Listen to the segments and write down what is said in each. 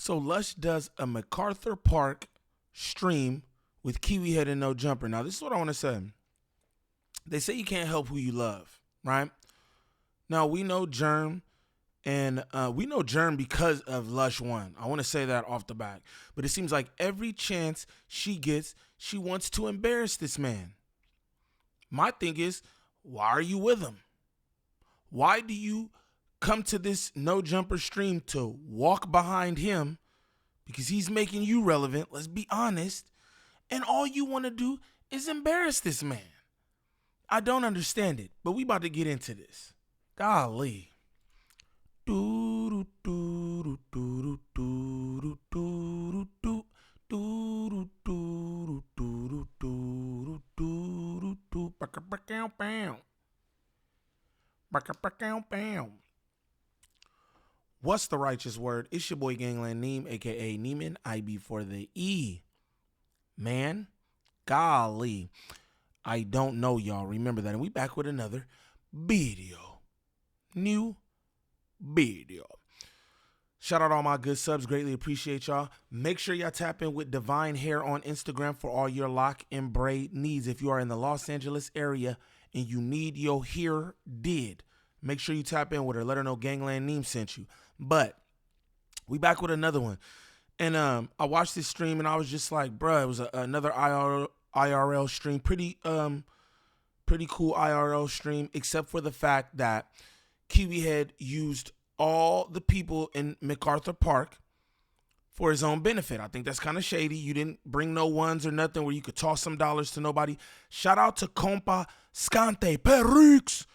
So Lush does a MacArthur Park stream with Kiwi Head and No Jumper. Now, this is what I want to say. They say you can't help who you love, right? Now, we know Germ, and we know Germ because of Lush 1. I want to say that off the bat. But it seems like every chance she gets, she wants to embarrass this man. My thing is, why are you with him? Why do you come to this No Jumper stream to walk behind him? Because he's making you relevant, let's be honest. And all you want to do is embarrass this man. I don't understand it, but we about to get into this. Golly. What's the righteous word? It's your boy Gangland Neem, aka Neiman, IB for the E. Man, golly. I don't know, y'all. Remember that. And we back with another video. New video. Shout out all my good subs. Greatly appreciate y'all. Make sure y'all tap in with Divine Hair on Instagram for all your lock and braid needs. If you are in the Los Angeles area and you need your hair did, make sure you tap in with her. Let her know Gangland Neem sent you. But we back with another one. And I watched this stream and I was just like, bruh, it was another IRL stream. Pretty cool IRL stream, except for the fact that Kiwi Head used all the people in MacArthur Park for his own benefit. I think that's kind of shady. You didn't bring no ones or nothing where you could toss some dollars to nobody. Shout out to Compa Scante Perix,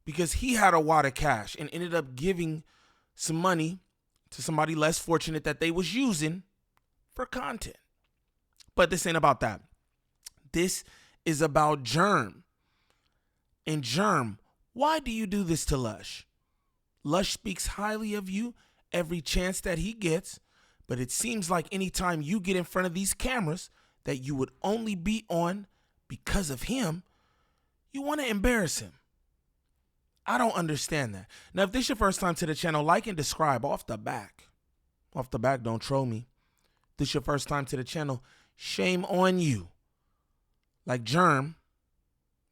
because he had a wad of cash and ended up giving some money to somebody less fortunate that they was using for content. But this ain't about that. This is about Germ. And Germ, why do you do this to Lush? Lush speaks highly of you every chance that he gets, but it seems like anytime you get in front of these cameras that you would only be on because of him, you want to embarrass him. I don't understand that. Now, if this is your first time to the channel, like and subscribe off the back. Off the back, don't troll me. If this is your first time to the channel, shame on you. Like Germ,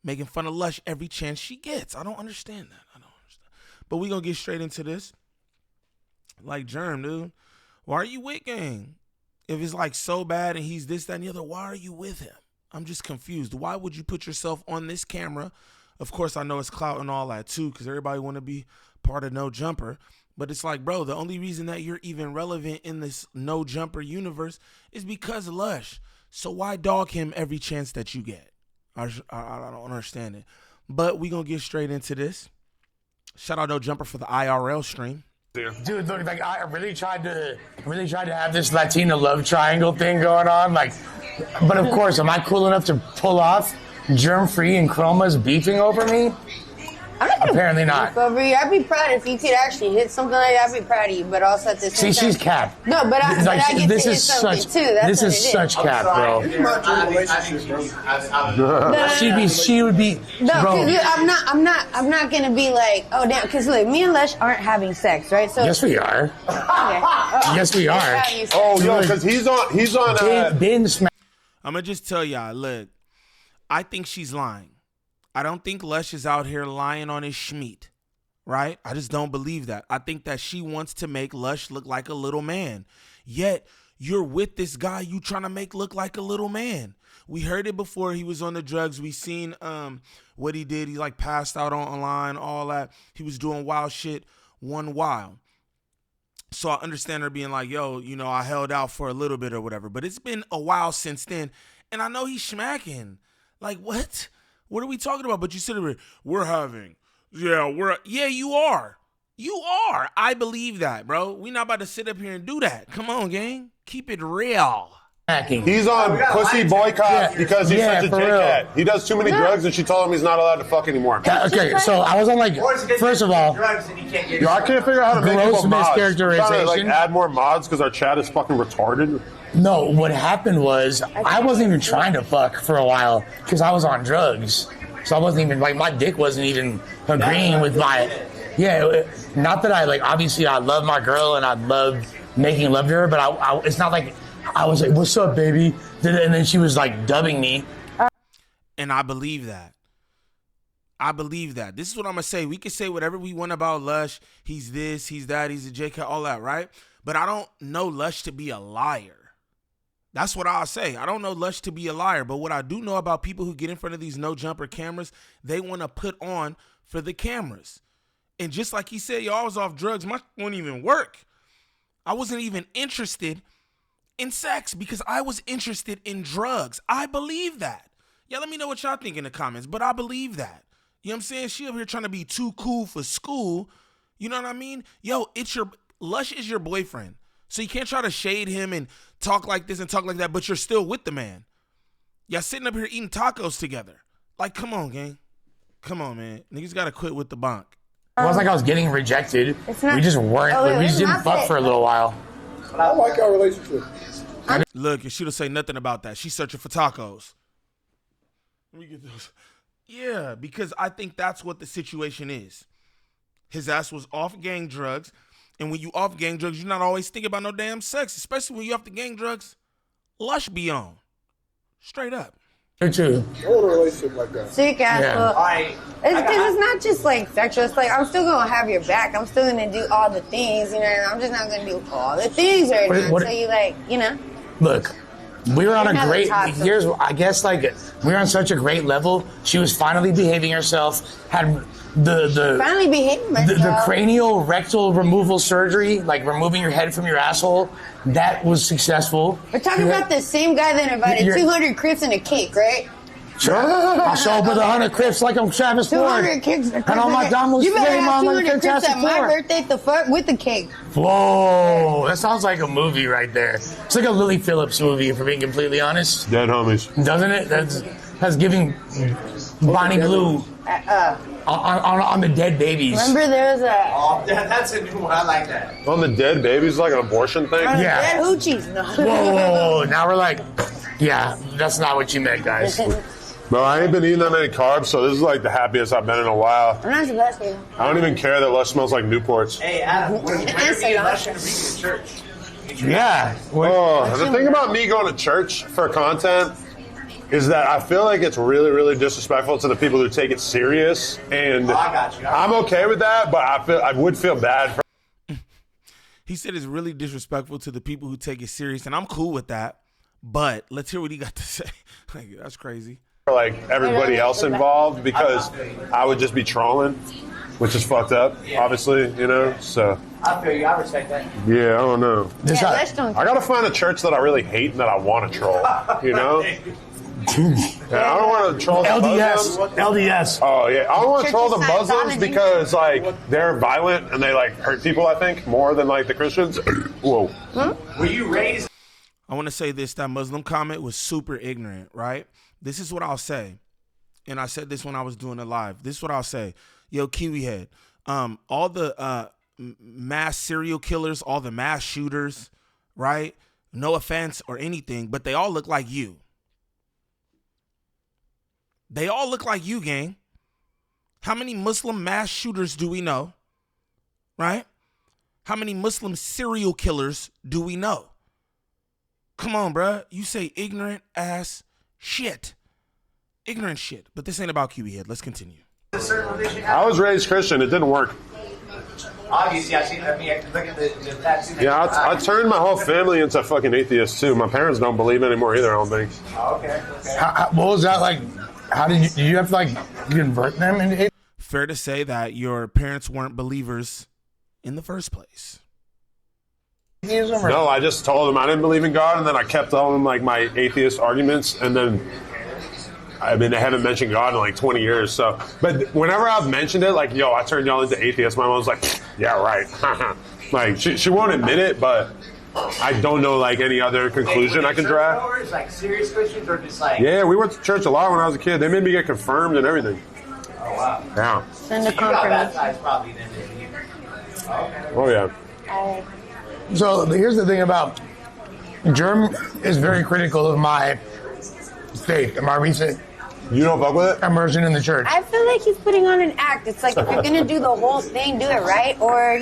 making fun of Lush every chance she gets. I don't understand that. But we're going to get straight into this. Like Germ, dude. Why are you with gang? If it's like so bad and he's this, that, and the other, why are you with him? I'm just confused. Why would you put yourself on this camera? Of course, I know it's clout and all that too, because everybody want to be part of No Jumper. But it's like, bro, the only reason that you're even relevant in this No Jumper universe is because of Lush. So why dog him every chance that you get? I don't understand it. But we going to get straight into this. Shout out No Jumper for the IRL stream. Dude, look, like I really tried to have this Latino love triangle thing going on. Like, but of course, am I cool enough to pull off Germ-free and Chroma's beefing over me? I'm not apparently not. Over you. I'd be proud if you could actually hit something like that. I'd be proud of you, but also at the same time. She's cap. No, but I get this to hit is something such, too. That's this what is such cap, bro. She would be. No, bro. because I'm not gonna be like, oh damn, because look, me and Lush aren't having sex, right? So yes, we are. Okay. Yes, we are. Oh, yo, because he's on. Ben smack. I'm going to just tell y'all, look, I think she's lying. I don't think Lush is out here lying on his schmeat, right? I just don't believe that. I think that she wants to make Lush look like a little man. Yet, you're with this guy you trying to make look like a little man. We heard it before he was on the drugs. We seen what he did. He like passed out online, all that. He was doing wild shit one while. So I understand her being like, yo, you know, I held out for a little bit or whatever. But it's been a while since then. And I know he's smacking. Like, what? What are we talking about? But you said yeah, you are. You are. I believe that, bro. We not about to sit up here and do that. Come on, gang. Keep it real. He's on pussy boycott because he's such a dickhead. He does too many drugs, and she told him he's not allowed to fuck anymore. Okay, so I was on like, first of all, yo, I can't figure out how to make gross more mods. mischaracterization. I'm trying to, like, add more mods because our chat is fucking retarded. No, what happened was I wasn't even trying to fuck for a while because I was on drugs. So I wasn't even, like, my dick wasn't even agreeing with my, not that I, like, obviously I love my girl and I love making love to her, but it's not like I was like, "What's up, baby?" And then she was like dubbing me. And I believe that. I believe that. This is what I'm going to say. We can say whatever we want about Lush. He's this, he's that, he's a JK, all that, right? But I don't know Lush to be a liar. That's what I'll say. I don't know Lush to be a liar. But what I do know about people who get in front of these no-jumper cameras, they want to put on for the cameras. And just like he said, I was off drugs. My won't even work. I wasn't even interested in sex because I was interested in drugs. I believe that. Yeah, let me know what y'all think in the comments, but I believe that. You know what I'm saying? She up here trying to be too cool for school. You know what I mean? Yo, Lush is your boyfriend. So you can't try to shade him and talk like this and talk like that, but you're still with the man. Y'all sitting up here eating tacos together. Like, come on, gang. Come on, man. Niggas got to quit with the bonk. It wasn't like I was getting rejected. We just weren't. We just didn't fuck for a little while. I like our relationship. Look, and she don't say nothing about that. She's searching for tacos. Let me get those. Yeah, because I think that's what the situation is. His ass was off gang drugs. And when you off gang drugs, you're not always thinking about no damn sex. Especially when you off the gang drugs. Lush be on. Straight up. Me too. I want a relationship like that. Sick ass. Yeah. It's not just like sexual. It's like I'm still gonna have your back. I'm still gonna do all the things. You know, I'm just not gonna do all the things right now. So you like, you know. Look, we were on a great. toxic. I guess like we were on such a great level. She was finally behaving herself. Had the Finally behaving myself. the cranial rectal removal surgery, like removing your head from your asshole. That was successful. We're talking about the same guy that invited 200 Crips and a cake, right? Sure. I'll show up with 100 Crips like I'm Travis Ford. 200 Crips. And all my Domino's You better flame have on like 200 Crips Fantastic at my Four. birthday, the fuck, with the cake. Whoa, that sounds like a movie right there. It's like a Lily Phillips movie, if we're being completely honest. Dead homies. Doesn't it? That's giving Bonnie Blue on the dead babies. Remember there was a... Oh, that's a new one. I like that. On the dead babies, like an abortion thing? Yeah. Dead hoochies. No. Whoa. Now we're like, yeah, that's not what you meant, guys. Bro, I ain't been eating that many carbs, so this is like the happiest I've been in a while. I'm not the best for you. I don't even care that Lush smells like Newports. Hey, Adam, when are Answer me and that. Lush going to be in church? Yeah. Oh, the thing about me going to church for content is that I feel like it's really, really disrespectful to the people who take it serious. And I got you. I'm okay with that, but I would feel bad for. He said it's really disrespectful to the people who take it serious. And I'm cool with that. But let's hear what he got to say. Like, that's crazy. Like everybody else involved because I would just be trolling, which is fucked up, obviously, you know. So I feel you. I respect that. yeah, I don't know. Yeah, let's don't... I gotta find a church that I really hate and that I want to troll, you know. Yeah, I don't want to troll the LDS. Muslims. LDS. Oh yeah, I don't want to troll the Church of Muslims Scientology. because like they're violent and they like hurt people. I think more than like the Christians. Whoa. Were you raised? I want to say this, that Muslim comment was super ignorant, right? This is what I'll say. And I said this when I was doing it live. This is what I'll say. Yo, Kiwi Head, all the mass serial killers, all the mass shooters, right? No offense or anything, but they all look like you. They all look like you, gang. How many Muslim mass shooters do we know? Right? How many Muslim serial killers do we know? Come on, bruh. You say ignorant ass shit. Ignorant shit. But this ain't about Kiwi Head. Let's continue. A certain religion? I was raised Christian. It didn't work. Obviously, I mean, look at the tattoo. Yeah, I turned my whole family into fucking atheists too. My parents don't believe anymore either. I don't think. Oh, okay. What was that like? How did you have to like convert them into? Fair to say that your parents weren't believers in the first place. No, I just told them I didn't believe in God, and then I kept telling them like my atheist arguments, and then I mean, I haven't mentioned God in like 20 years. So, but whenever I've mentioned it, like, yo, I turned y'all into atheists, my mom's like, yeah, right. Like, she won't admit it, but I don't know like any other conclusion I can draw. Like serious Christians or just like? Yeah, we went to church a lot when I was a kid. They made me get confirmed and everything. Oh wow. Yeah. Send a You got confirmation. baptized probably then, didn't you? Okay. Oh yeah. So here's the thing about Germ is very critical of my faith and my recent You don't fuck with it? immersion in the church. I feel like he's putting on an act. It's like if you're gonna do the whole thing, do it right, or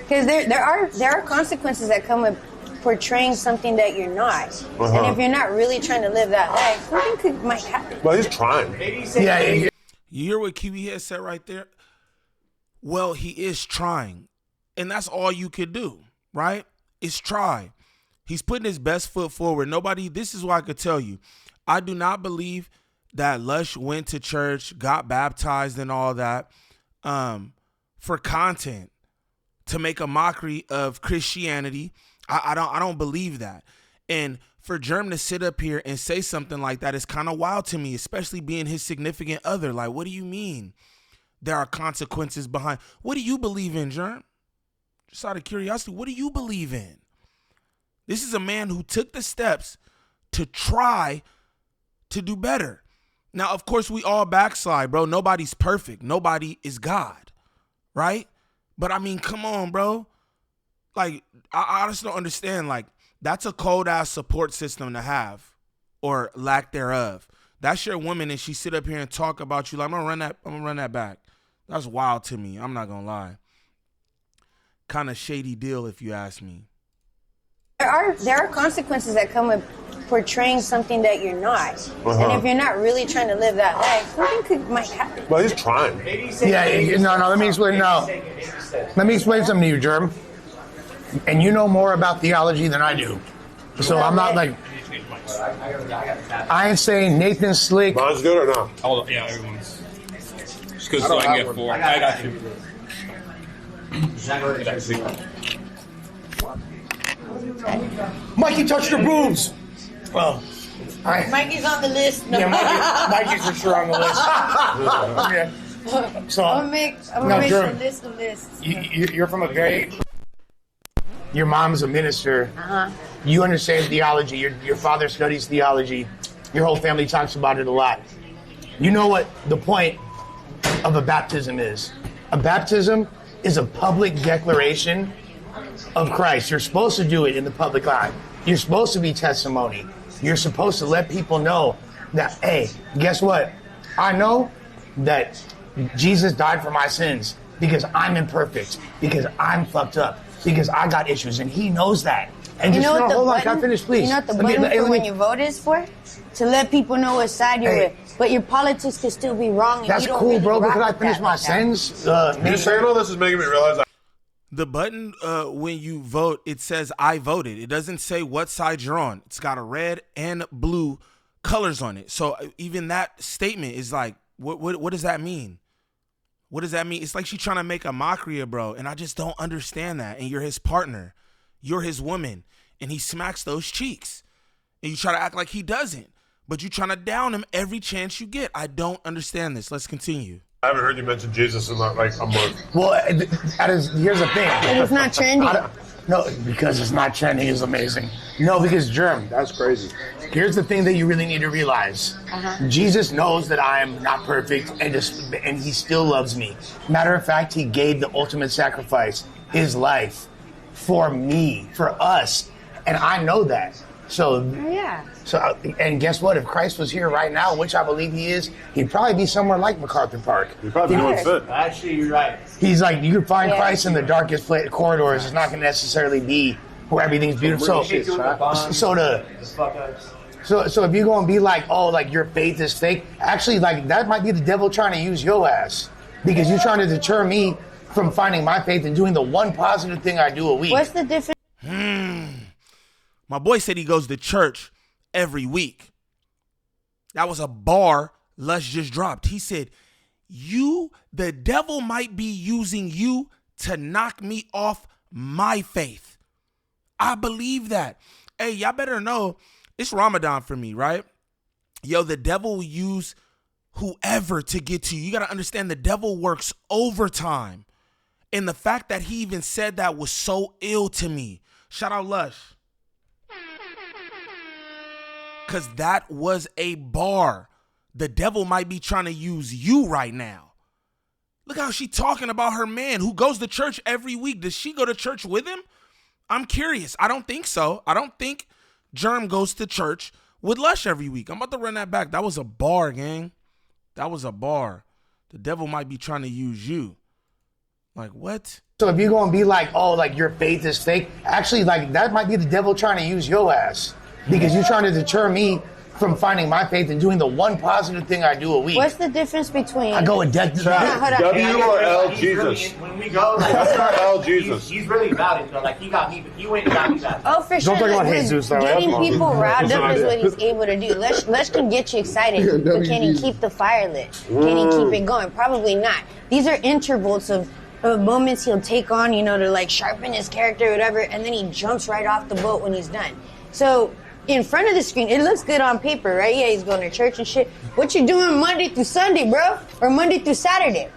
Because there are consequences that come with portraying something that you're not. And if you're not really trying to live that life, something might happen. Well, he's trying. Yeah. You hear what Kiwi Head said right there? Well, he is trying. And that's all you could do, right? Is try. He's putting his best foot forward. This is what I could tell you. I do not believe that Lush went to church, got baptized and all that for content, to make a mockery of Christianity. I don't believe that. And for Germ to sit up here and say something like that is kind of wild to me, especially being his significant other. Like, what do you mean there are consequences behind? What do you believe in, Germ? Just out of curiosity, what do you believe in? This is a man who took the steps to try to do better. Now, of course, we all backslide, bro. Nobody's perfect. Nobody is God, right? But I mean, come on, bro. Like, I just don't understand. Like, that's a cold-ass support system to have, or lack thereof. That's your woman, and she sit up here and talk about you like, I'm gonna run that back. That's wild to me. I'm not gonna lie. Kind of shady deal, if you ask me. There are consequences that come with portraying something that you're not. And if you're not really trying to live that life, something might happen. Well, he's trying. Yeah. No. Let me explain. No. Let me explain something to you, Germ. And you know more about theology than I do. So I'm not like, I ain't saying Nathan Slick. Mine's good or not? Hold on, yeah, everyone's. Just because so I can get four. I got you. Mikey touched your boobs. Well, Mikey's on the list. No. yeah, Mikey's for sure on the list. Yeah. So I'm gonna make Germ, a list of lists. you're from a very. Your mom's a minister. You understand theology. Your father studies theology. Your whole family talks about it a lot. You know what the point of a baptism is? A baptism is a public declaration of Christ. You're supposed to do it in the public eye. You're supposed to be testimony. You're supposed to let people know that, hey, guess what? I know that Jesus died for my sins because I'm imperfect, because I'm fucked up, because I got issues, and he knows that. And You just know what the hold on, button? can I finish, please? You know what the Let me- button let for me- when you vote is for? To let people know what side you're Hey. with. But your politics could still be wrong. And That's you don't cool, really bro, rock because I with finished that my like that. sentence. You saying all this is making me realize The button when you vote, it says I voted. It doesn't say what side you're on. It's got a red and blue colors on it. So even that statement is like, what does that mean? What does that mean? It's like she's trying to make a mockery of bro, and I just don't understand that. And you're his partner. You're his woman. And he smacks those cheeks. And you try to act like he doesn't. But you trying to down him every chance you get. I don't understand this. Let's continue. I haven't heard you mention Jesus in like a month. Well, here's the thing. But it's not trendy. No, because it's not trending is amazing. No, because Germ, That's crazy. here's the thing that you really need to realize. Jesus knows that I am not perfect, and he still loves me. Matter of fact, he gave the ultimate sacrifice, his life, for me, for us, and I know that. So, Yeah. and guess what? If Christ was here right now, which I believe he is, he'd probably be somewhere like MacArthur Park. You probably doing fit. Actually, you're right. He's like, you can find Yeah. Christ in the darkest corridors. It's not going to necessarily be where everything's beautiful. So if you go and be like, oh, like your faith is fake, actually, like that might be the devil trying to use your ass because you're trying to deter me from finding my faith and doing the one positive thing I do a week. What's the difference? My boy said he goes to church every week. That was a bar Lush just dropped. He said, the devil might be using you to knock me off my faith. I believe that. Hey, y'all better know it's Ramadan for me, right? Yo, the devil will use whoever to get to you. You got to understand the devil works overtime. And the fact that he even said that was so ill to me. Shout out Lush. Because that was a bar. The devil might be trying to use you right now. Look how she talking about her man who goes to church every week. Does she go to church with him? I'm curious. I don't think so. I don't think Germ goes to church with Lush every week. I'm about to run that back. That was a bar, gang. That was a bar. The devil might be trying to use you. Like, what? So if you're gonna be like, oh, like your faith is fake, actually, like that might be the devil trying to use your ass because you're trying to deter me from finding my faith and doing the one positive thing I do a week. What's the difference between? I go with death. Hold on. W or L He's Jesus? really, when we go, like, That's not L Jesus. he's really about it though. Like he got me, he went and got me that. Oh, for sure. talk about Like, Jesus, though. getting Come on. people riled up is idea. what he's able to do. Lush can get you excited, but can he keep the fire lit? Can he keep it going? Probably not. These are intervals of moments he'll take on, you know, to like sharpen his character or whatever, and then he jumps right off the boat when he's done. So in front of the screen, it looks good on paper, right? Yeah, he's going to church and shit. What you doing Monday through Sunday, bro? Or Monday through Saturday?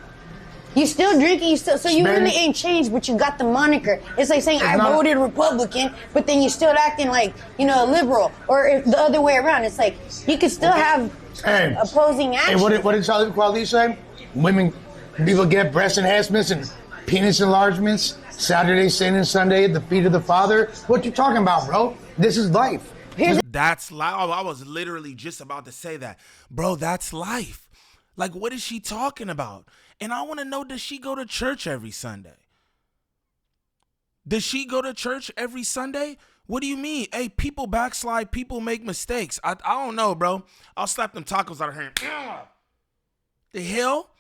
You still drinking, so you really ain't changed, but you got the moniker. It's like saying, I voted Republican, but then you still acting like, you know, a liberal. Or if the other way around. It's like, you could still have opposing actions. Hey, what did Charlie Quality say? People get breast enhancements and penis enlargements, Saturday, Sunday, Sunday at the feet of the Father. What you talking about, bro? This is life. That's life. I was literally just about to say that. Bro, that's life. Like, what is she talking about? And I want to know, does she go to church every Sunday? Does she go to church every Sunday? What do you mean? Hey, people backslide, people make mistakes. I don't know, bro. I'll slap them tacos out of her hand. The hell?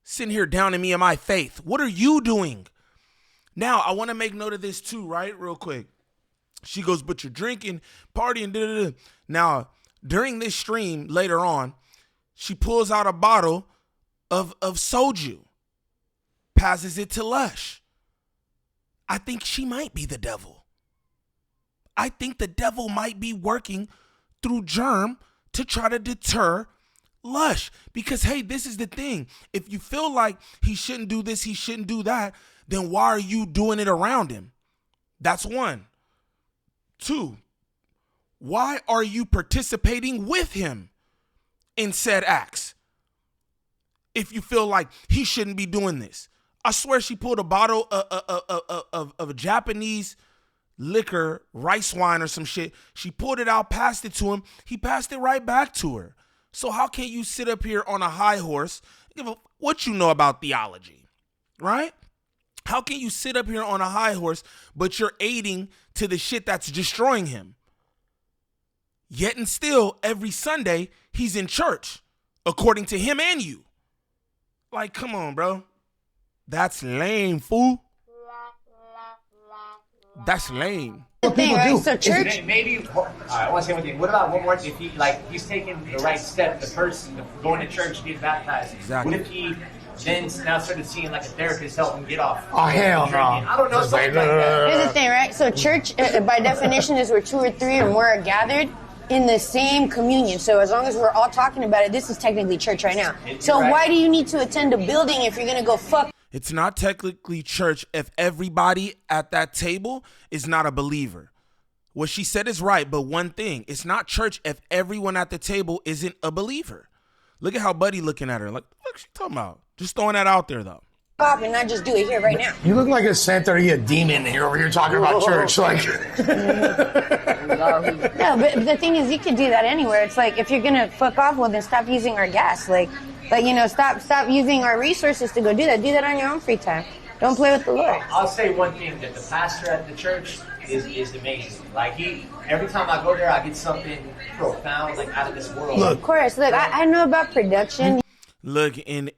Sitting here downing me in my faith. What are you doing? Now, I want to make note of this too, right? Real quick. She goes, but you're drinking, partying, da-da-da. Now, during this stream later on, she pulls out a bottle of soju, passes it to Lush. I think she might be the devil. I think the devil might be working through Germ to try to deter Lush. Because, hey, this is the thing. If you feel like he shouldn't do this, he shouldn't do that, then why are you doing it around him? That's one. Two, why are you participating with him in said acts? If you feel like he shouldn't be doing this. I swear she pulled a bottle of a Japanese liquor, rice wine or some shit. She pulled it out, passed it to him. He passed it right back to her. So how can you sit up here on a high horse, give a what you know about theology, right? How can you sit up here on a high horse, but you're aiding to the shit that's destroying him? Yet and still, every Sunday, he's in church, according to him and you. Like, come on, bro. That's lame, fool. That's lame. The thing, right? So church. Maybe. I want to say one thing. What about one more? If he he's taking the right step, the person going to church, getting baptized. Exactly. What if he then now started seeing like a therapist help him get off? Oh, hell no. I don't know. Something like that. Here's the thing, right? So church, by definition, is where two or three or more are gathered in the same communion. So as long as we're all talking about it, this is technically church right now. So why do you need to attend a building if you're going to go fuck? It's not technically church if everybody at that table is not a believer. What she said is right, but one thing, it's not church if everyone at the table isn't a believer. Look at how Buddy looking at her. Like, what's she talking about? Just throwing that out there, though. Pop and not just do it here right now. You look like a saint or a demon here over here talking about church. Like, No, but the thing is, you can do that anywhere. It's like, if you're going to fuck off, well, then stop using our gas. Like, you know, stop using our resources to go do that. Do that on your own free time. Don't play with the Lord. I'll say one thing, that the pastor at the church is amazing. Like every time I go there, I get something profound, like out of this world. Of course. Look, I know about production. Look, in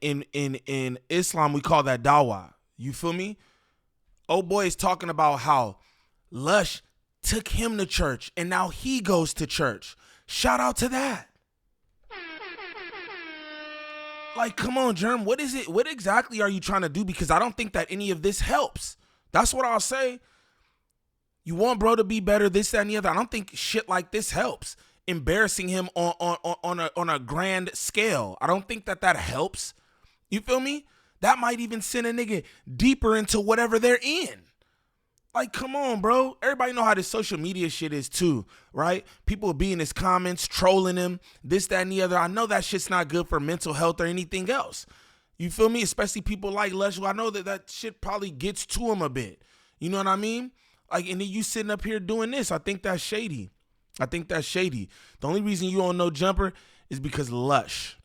Islam, we call that dawah. You feel me? Old boy is talking about how Lush took him to church and now he goes to church. Shout out to that. Like, come on, Germ, what is it? What exactly are you trying to do? Because I don't think that any of this helps. That's what I'll say. You want bro to be better, this, that, and the other. I don't think shit like this helps. Embarrassing him on a grand scale. I don't think that helps. You feel me? That might even send a nigga deeper into whatever they're in. Like, come on, bro. Everybody know how this social media shit is too, right? People will be in his comments, trolling him, this, that, and the other. I know that shit's not good for mental health or anything else. You feel me? Especially people like Lush. I know that shit probably gets to him a bit. You know what I mean? Like, and then you sitting up here doing this. I think that's shady. The only reason you don't know Jumper is because Lush.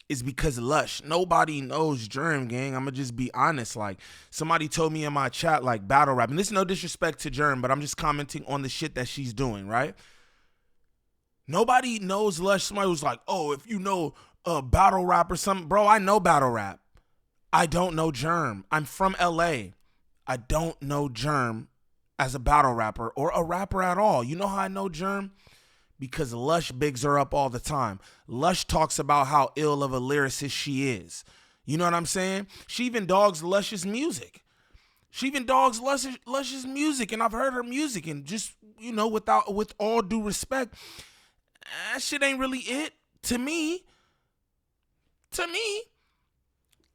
is because Lush. Nobody knows Germ, gang. I'm gonna just be honest. Like, somebody told me in my chat, like, battle rap, and this is no disrespect to Germ, but I'm just commenting on the shit that she's doing, right? Nobody knows Lush. Somebody was like, oh, if you know battle rap or something. Bro, I know battle rap. I don't know Germ. I'm from LA. I don't know Germ as a battle rapper or a rapper at all. You know how I know Germ? Because Lush bigs her up all the time. Lush talks about how ill of a lyricist she is. You know what I'm saying? She even dogs Lush's music. And I've heard her music, and just, you know, with all due respect, that shit ain't really it to me.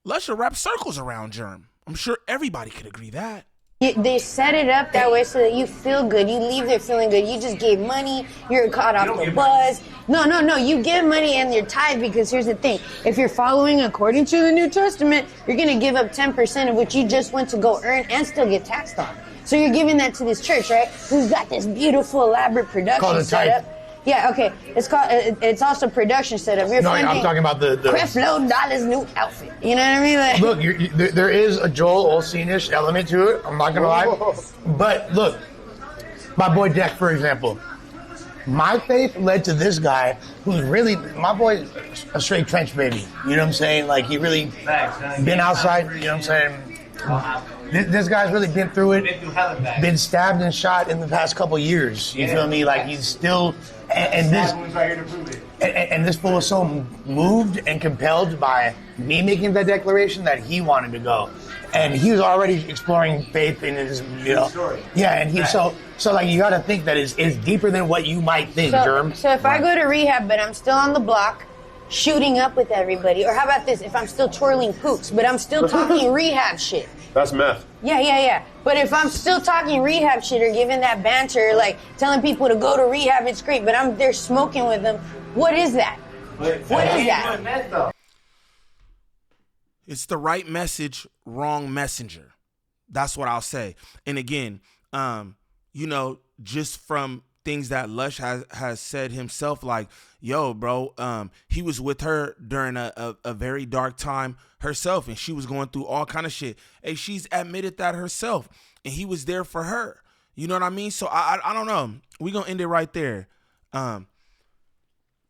Lush will wrap circles around Germ. I'm sure everybody could agree that. They set it up that way so that you feel good. You leave there feeling good. You just gave money. You're caught off the buzz. No. You give money and you're tied, because here's the thing. If you're following according to the New Testament, you're going to give up 10% of what you just went to go earn and still get taxed on. So you're giving that to this church, right? Who's got this beautiful, elaborate production setup. Yeah, okay. It's also production setup. I'm talking about the Creflo Dollar's new outfit. You know what I mean? Like, look, there is a Joel Osteen-ish element to it. I'm not gonna lie, but look, my boy Deck, for example. My faith led to this guy who's really, my boy, a straight trench baby. You know what I'm saying? Like, he really been outside. You know what I'm saying? This guy's really been through it, been stabbed and shot in the past couple years. You feel me? Like, he's still, and this fool was so moved and compelled by me making that declaration that he wanted to go. And he was already exploring faith in his, you know. Yeah, and so like, you got to think that it's deeper than what you might think, Germ. So if I go to rehab, but I'm still on the block, shooting up with everybody, or how about this, if I'm still twirling poops, but I'm still talking rehab shit. That's meth. Yeah. But if I'm still talking rehab shit or giving that banter, like telling people to go to rehab, it's great, but I'm there smoking with them, what is that? What is that? It's the right message, wrong messenger. That's what I'll say. And again, you know, just from things that Lush has said himself, like, yo, bro, he was with her during a very dark time herself, and she was going through all kind of shit. Hey, she's admitted that herself, and he was there for her. You know what I mean? So I don't know. We gonna end it right there.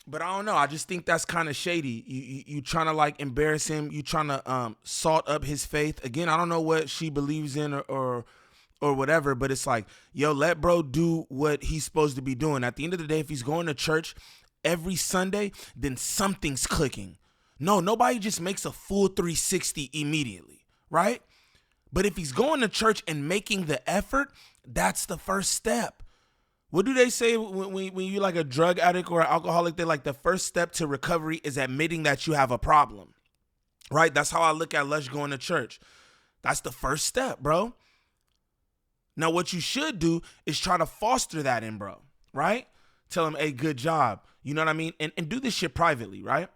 But I don't know. I just think that's kind of shady. You trying to, like, embarrass him. You trying to salt up his faith. Again, I don't know what she believes in or whatever, but it's like, yo, let bro do what he's supposed to be doing. At the end of the day, if he's going to church every Sunday, then something's clicking. No, nobody just makes a full 360 immediately, right? But if he's going to church and making the effort, that's the first step. What do they say when you're like a drug addict or an alcoholic? They're like, the first step to recovery is admitting that you have a problem, right? That's how I look at Lush going to church. That's the first step, bro. Now, what you should do is try to foster that in bro, right? Tell him, hey, good job. You know what I mean? And do this shit privately, right?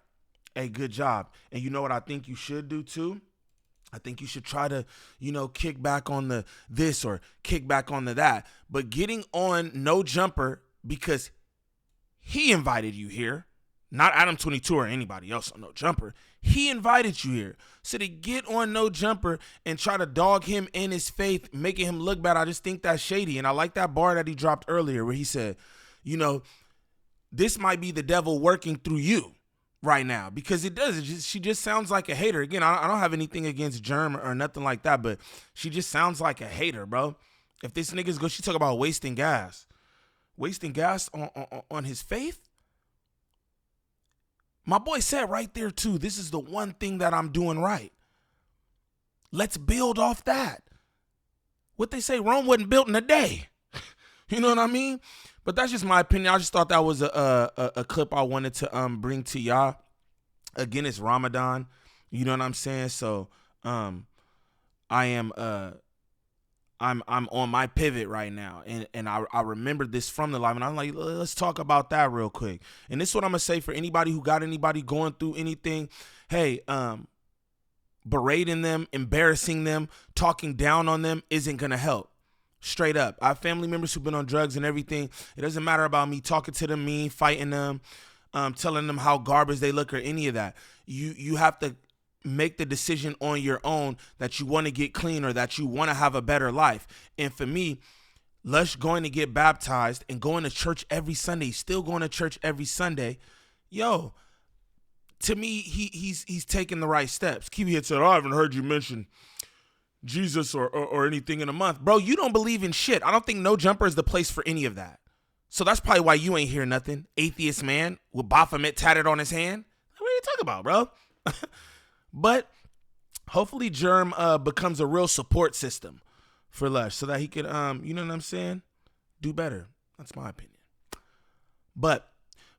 Hey, good job. And you know what I think you should do too? I think you should try to, you know, kick back on the this or kick back on the that. But getting on No Jumper because he invited you here, not Adam22 or anybody else on No Jumper. He invited you here. So to get on No Jumper and try to dog him in his faith, making him look bad, I just think that's shady. And I like that bar that he dropped earlier where he said, you know, this might be the devil working through you right now, because it does. She just sounds like a hater. Again, I don't have anything against Germ or nothing like that, but she just sounds like a hater, bro. If this nigga's she talk about wasting gas on his faith. My boy said right there too, this is the one thing that I'm doing right. Let's build off that. What they say, Rome wasn't built in a day. You know what I mean? But that's just my opinion. I just thought that was a clip I wanted to bring to y'all. Again, it's Ramadan. You know what I'm saying? So I'm on my pivot right now, and I remembered this from the live, and I'm like, let's talk about that real quick. And this is what I'm gonna say for anybody who got anybody going through anything. Hey, berating them, embarrassing them, talking down on them isn't gonna help. Straight up. I have family members who've been on drugs and everything. It doesn't matter about me talking to them, me fighting them. telling them how garbage they look or any of that. You have to make the decision on your own that you want to get clean or that you want to have a better life. And for me, Lush going to get baptized and going to church every Sunday, still going to church every Sunday, yo, to me, he's taking the right steps. Kiwi Head said, I haven't heard you mention Jesus or anything in a month. Bro, you don't believe in shit. I don't think No Jumper is the place for any of that. So that's probably why you ain't hear nothing. Atheist man with Baphomet tatted on his hand. What are you talking about, bro? But hopefully Germ becomes a real support system for Lush so that he could, you know what I'm saying, do better. That's my opinion. But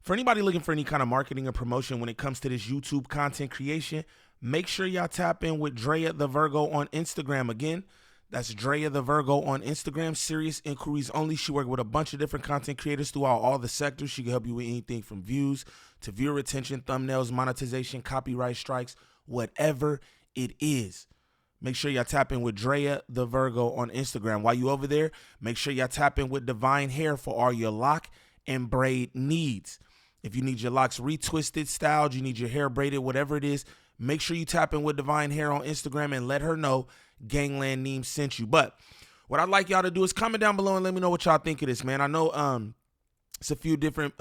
for anybody looking for any kind of marketing or promotion when it comes to this YouTube content creation, make sure y'all tap in with Drea the Virgo on Instagram. Again, that's Drea the Virgo on Instagram. Serious inquiries only. She works with a bunch of different content creators throughout all the sectors. She can help you with anything from views to viewer retention, thumbnails, monetization, copyright strikes, whatever it is. Make sure y'all tap in with Drea the Virgo on Instagram. While you over there, make sure y'all tap in with Divine Hair for all your lock and braid needs. If you need your locks retwisted, styled, you need your hair braided, whatever it is, make sure you tap in with Divine Hair on Instagram and let her know Gangland Neem sent you. But what I'd like y'all to do is comment down below and let me know what y'all think of this, man. I know it's a few different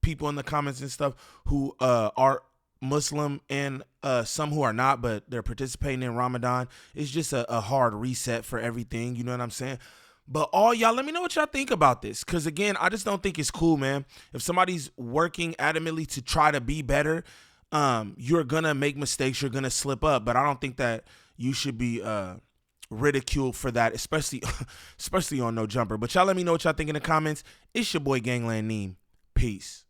people in the comments and stuff who are Muslim and some who are not, but they're participating in Ramadan. It's just a hard reset for everything. You know what I'm saying? But all y'all, let me know what y'all think about this. Because, again, I just don't think it's cool, man. If somebody's working adamantly to try to be better, you're going to make mistakes. You're going to slip up. But I don't think that you should be ridiculed for that, especially on No Jumper. But y'all let me know what y'all think in the comments. It's your boy Gangland Neem. Peace.